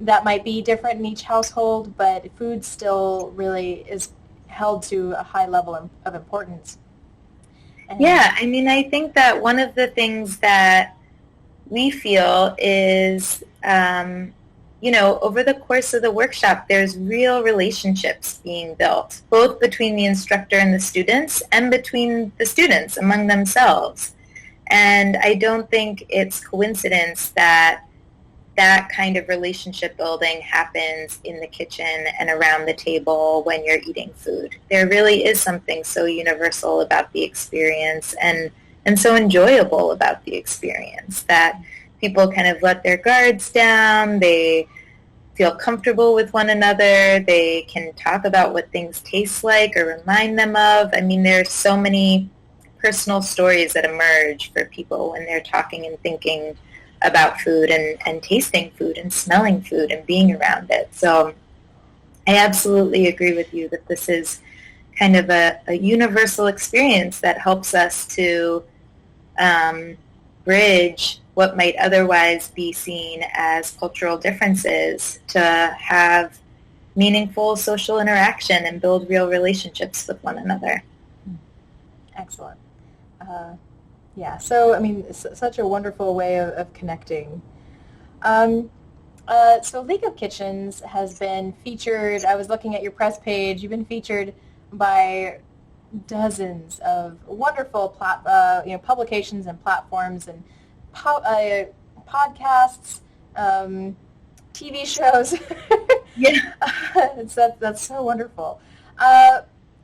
that might be different in each household, but food still really is held to a high level of importance. Yeah, I think that one of the things that we feel is over the course of the workshop, there's real relationships being built, both between the instructor and the students and between the students among themselves. And I don't think it's coincidence that that kind of relationship building happens in the kitchen and around the table when you're eating food. There really is something so universal about the experience and so enjoyable about the experience that people kind of let their guards down, they feel comfortable with one another, they can talk about what things taste like or remind them of. I mean, there's so many personal stories that emerge for people when they're talking and thinking about food and tasting food and smelling food and being around it. So I absolutely agree with you that this is kind of a universal experience that helps us to bridge what might otherwise be seen as cultural differences to have meaningful social interaction and build real relationships with one another. Excellent. Yeah, so, I mean, such a wonderful way of connecting. So League of Kitchens has been featured, I was looking at your press page, you've been featured by dozens of wonderful publications and platforms and podcasts, TV shows. Yeah. That's so wonderful.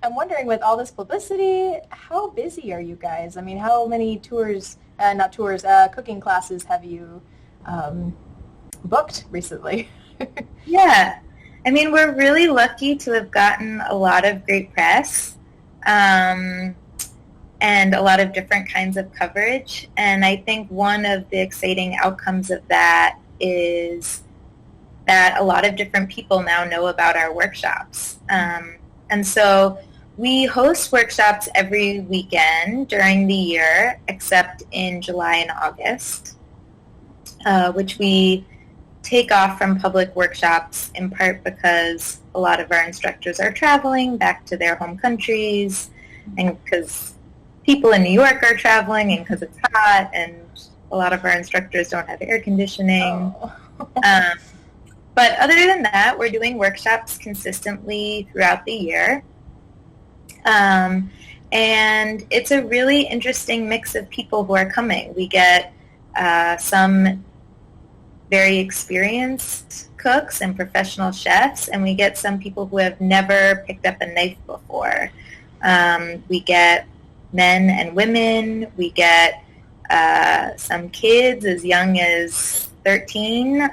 I'm wondering, with all this publicity, how busy are you guys? I mean, how many cooking classes have you booked recently? Yeah. I mean, we're really lucky to have gotten a lot of great press and a lot of different kinds of coverage. And I think one of the exciting outcomes of that is that a lot of different people now know about our workshops. And so we host workshops every weekend during the year, except in July and August, which we take off from public workshops in part because a lot of our instructors are traveling back to their home countries, and because people in New York are traveling, and because it's hot, and a lot of our instructors don't have air conditioning. Oh. But other than that, we're doing workshops consistently throughout the year. And it's a really interesting mix of people who are coming. We get some very experienced cooks and professional chefs, and we get some people who have never picked up a knife before. We get men and women. We get some kids as young as 13,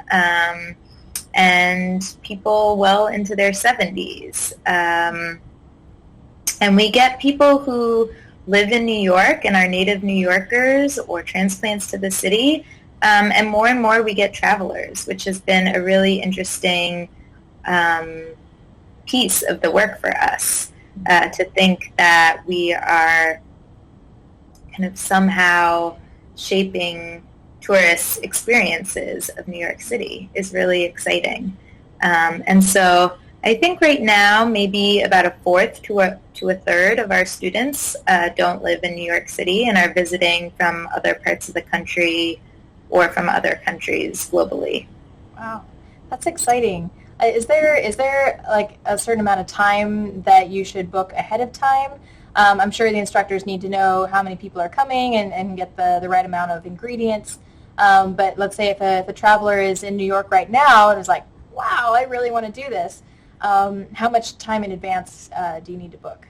and people well into their 70s. And we get people who live in New York and are native New Yorkers or transplants to the city. And more we get travelers, which has been a really interesting piece of the work for us, to think that we are kind of somehow shaping tourists' experiences of New York City is really exciting. And so I think right now maybe about a fourth to a third of our students don't live in New York City and are visiting from other parts of the country or from other countries globally. Wow, that's exciting. Is there like a certain amount of time that you should book ahead of time? I'm sure the instructors need to know how many people are coming and get the right amount of ingredients. But let's say if a traveler is in New York right now and is like, wow, I really want to do this, how much time in advance do you need to book?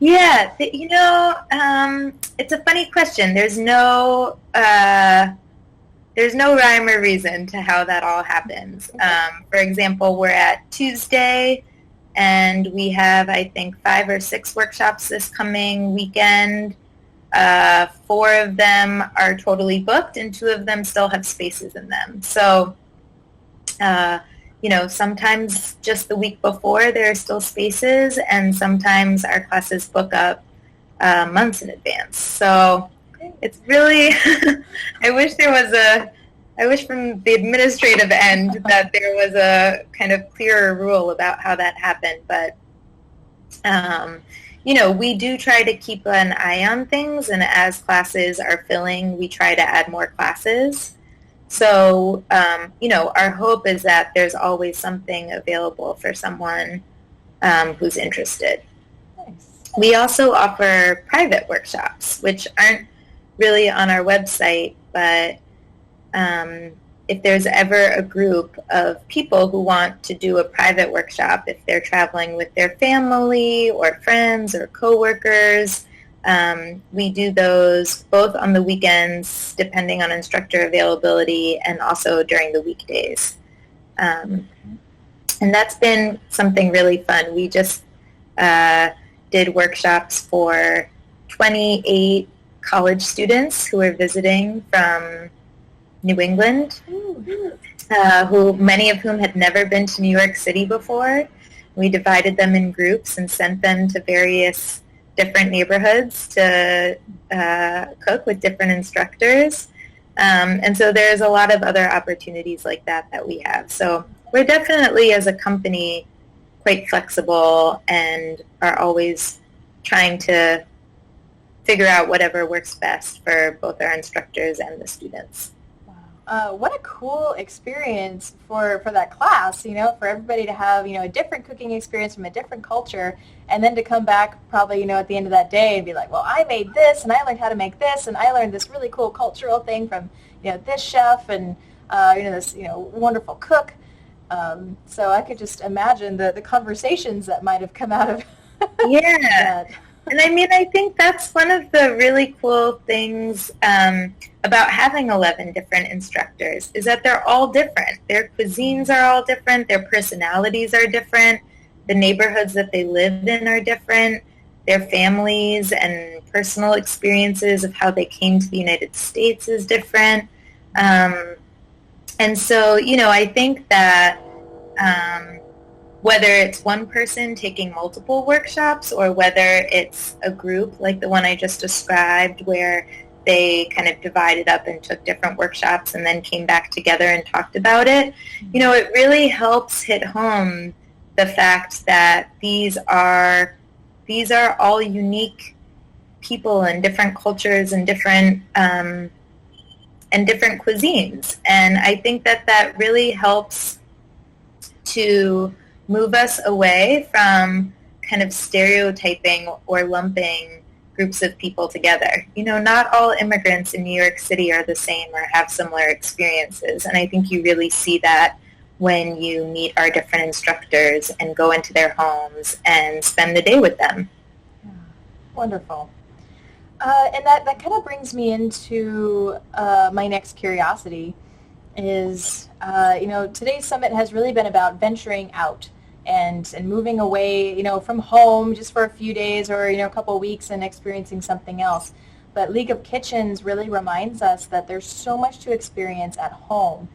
Yeah, it's a funny question. There's no rhyme or reason to how that all happens. For example, we're at Tuesday, and we have, I think, 5 or 6 workshops this coming weekend. 4 of them are totally booked, and 2 of them still have spaces in them. So, sometimes just the week before there are still spaces, and sometimes our classes book up months in advance. So it's really, I wish from the administrative end that there was a kind of clearer rule about how that happened. But, we do try to keep an eye on things, and as classes are filling, we try to add more classes. So, our hope is that there's always something available for someone who's interested. Nice. We also offer private workshops, which aren't really on our website, but if there's ever a group of people who want to do a private workshop, if they're traveling with their family or friends or coworkers, we do those both on the weekends, depending on instructor availability, and also during the weekdays. And that's been something really fun. We just did workshops for 28 college students who are visiting from New England, who many of whom had never been to New York City before. We divided them in groups and sent them to various different neighborhoods to cook with different instructors. And so there's a lot of other opportunities like that we have. So we're definitely, as a company, quite flexible and are always trying to figure out whatever works best for both our instructors and the students. What a cool experience for that class, for everybody to have, a different cooking experience from a different culture, and then to come back probably, at the end of that day and be like, well, I made this, and I learned how to make this, and I learned this really cool cultural thing from, this chef and, this, wonderful cook. So I could just imagine the conversations that might have come out of Yeah. that. And I think that's one of the really cool things about having 11 different instructors is that they're all different. Their cuisines are all different. Their personalities are different. The neighborhoods that they live in are different. Their families and personal experiences of how they came to the United States is different. And so, I think that whether it's one person taking multiple workshops or whether it's a group like the one I just described where they kind of divided up and took different workshops and then came back together and talked about it, it really helps hit home the fact that these are all unique people and different cultures and different cuisines. And I think that really helps to move us away from kind of stereotyping or lumping groups of people together. Not all immigrants in New York City are the same or have similar experiences. And I think you really see that when you meet our different instructors and go into their homes and spend the day with them. Wonderful. And that kind of brings me into my next curiosity is, today's summit has really been about venturing out and moving away, from home just for a few days or, a couple of weeks and experiencing something else. But League of Kitchens really reminds us that there's so much to experience at home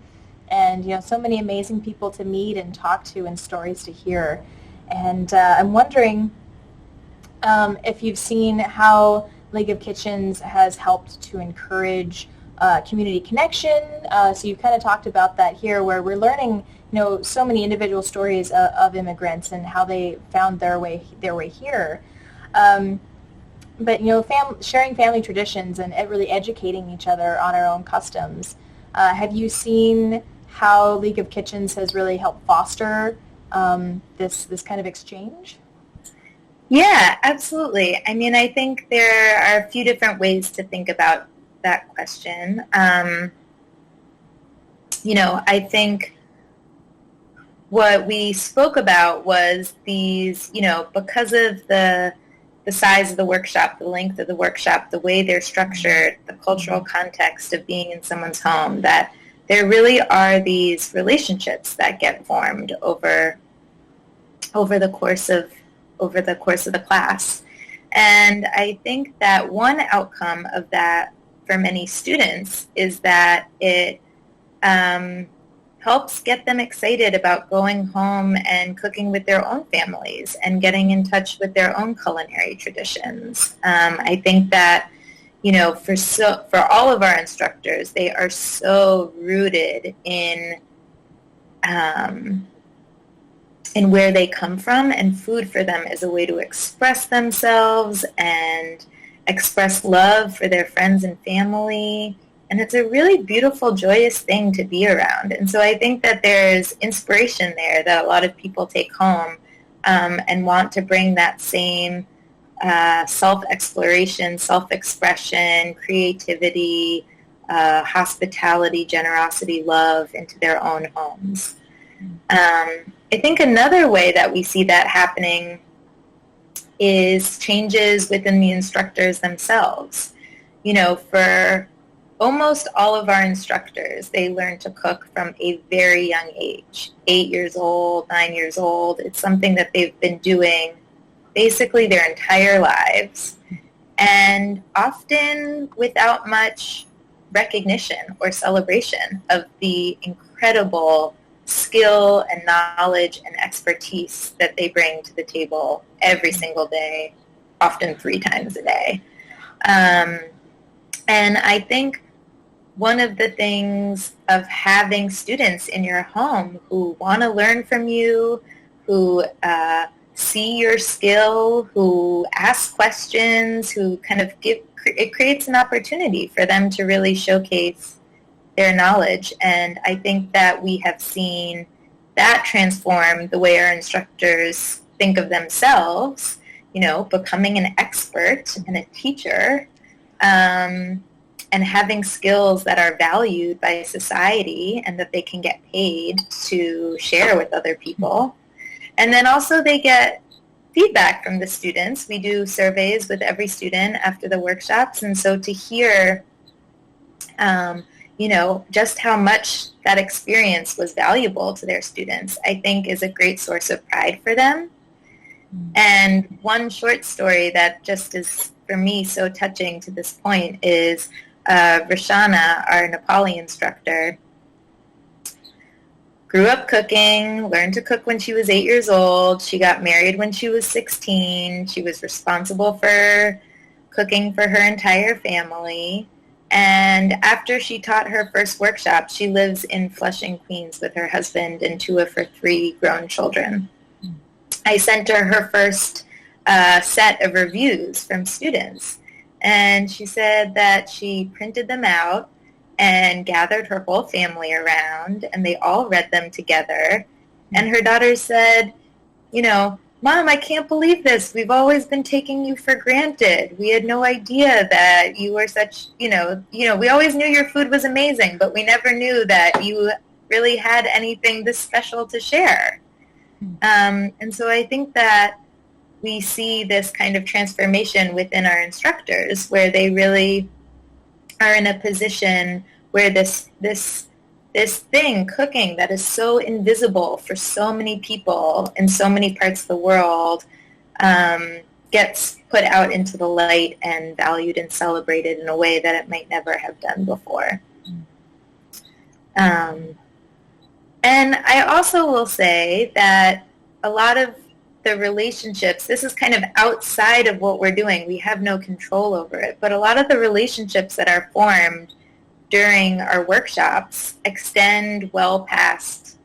and, so many amazing people to meet and talk to and stories to hear. And I'm wondering if you've seen how League of Kitchens has helped to encourage community connection. So you've kind of talked about that here where we're learning, so many individual stories of immigrants and how they found their way here. But, sharing family traditions and really educating each other on our own customs. Have you seen how League of Kitchens has really helped foster this kind of exchange? Yeah, absolutely. I think there are a few different ways to think about that question. I think what we spoke about was these, because of the size of the workshop, the length of the workshop, the way they're structured, the cultural context of being in someone's home, that there really are these relationships that get formed over the course of the class. And I think that one outcome of that for many students is that it helps get them excited about going home and cooking with their own families and getting in touch with their own culinary traditions. I think that, for all of our instructors, they are so rooted in where they come from, and food for them is a way to express themselves and express love for their friends and family And it's a really beautiful, joyous thing to be around. And so I think that there's inspiration there that a lot of people take home and want to bring that same self-exploration, self-expression, creativity, hospitality, generosity, love into their own homes. I think another way that we see that happening is changes within the instructors themselves. You know, for almost all of our instructors, they learn to cook from a very young age, 8 years old, 9 years old. It's something that they've been doing basically their entire lives, and often without much recognition or celebration of the incredible skill and knowledge and expertise that they bring to the table every single day, often 3 times a day. And I think one of the things of having students in your home who want to learn from you, who see your skill, who ask questions, who kind of it creates an opportunity for them to really showcase their knowledge. And I think that we have seen that transform the way our instructors think of themselves, you know, becoming an expert and a teacher, and having skills that are valued by society and that they can get paid to share with other people. And then also they get feedback from the students. We do surveys with every student after the workshops, and so to hear you know, just how much that experience was valuable to their students, I think is a great source of pride for them. And one short story that just is, for me, so touching to this point is Rashana, our Nepali instructor, grew up cooking, learned to cook when she was 8 years old. She got married when she was 16. She was responsible for cooking for her entire family. And after she taught her first workshop, she lives in Flushing, Queens with her husband and 2 of her 3 grown children. I sent her her first set of reviews from students. And she said that she printed them out and gathered her whole family around, and they all read them together. And her daughter said, you know, Mom, I can't believe this. We've always been taking you for granted. We had no idea that you were such, you know, we always knew your food was amazing, but we never knew that you really had anything this special to share. And so I think that we see this kind of transformation within our instructors where they really are in a position where this thing, cooking, that is so invisible for so many people in so many parts of the world, gets put out into the light and valued and celebrated in a way that it might never have done before. And I also will say that a lot of the relationships, this is kind of outside of what we're doing. We have no control over it. But a lot of the relationships that are formed during our workshops extend well past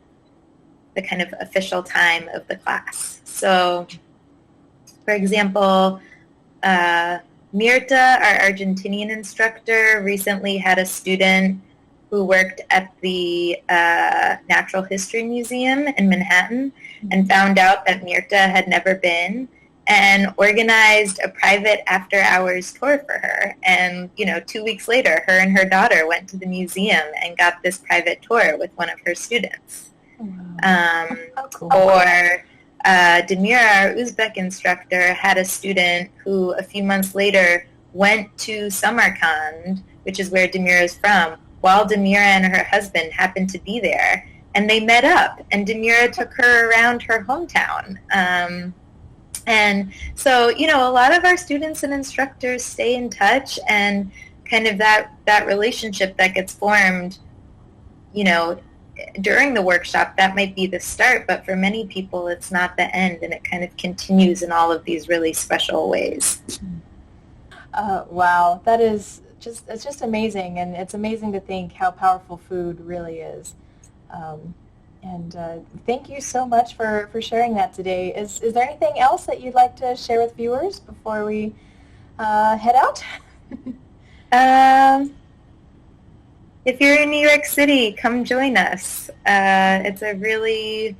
the kind of official time of the class. So, for example, Mirta, our Argentinian instructor, recently had a student who worked at the Natural History Museum in Manhattan and found out that Mirta had never been and organized a private after-hours tour for her. And, 2 weeks later, her and her daughter went to the museum and got this private tour with one of her students. Cool. Or Demira, our Uzbek instructor, had a student who a few months later went to Samarkand, which is where Demira is from, while Demira and her husband happened to be there. And they met up, and Demira took her around her hometown. And so, a lot of our students and instructors stay in touch, and kind of that relationship that gets formed, during the workshop, that might be the start, but for many people, it's not the end, and it kind of continues in all of these really special ways. Wow, it's just amazing, and it's amazing to think how powerful food really is. And thank you so much for sharing that today. Is there anything else that you'd like to share with viewers before we head out? If you're in New York City, come join us. It's a really,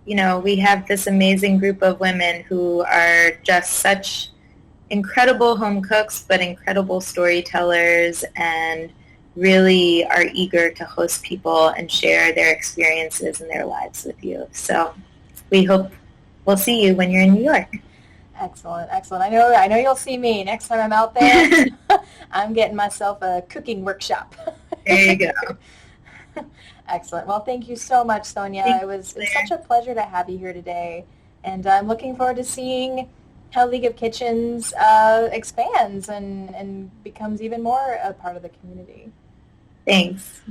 we have this amazing group of women who are just such incredible home cooks, but incredible storytellers, and really are eager to host people and share their experiences and their lives with you. So we hope we'll see you when you're in New York. Excellent, excellent. I know you'll see me next time I'm out there. I'm getting myself a cooking workshop. There you go. Excellent. Well, thank you so much, Sonia. It was such a pleasure to have you here today, and I'm looking forward to seeing how League of Kitchens expands and becomes even more a part of the community. Thanks.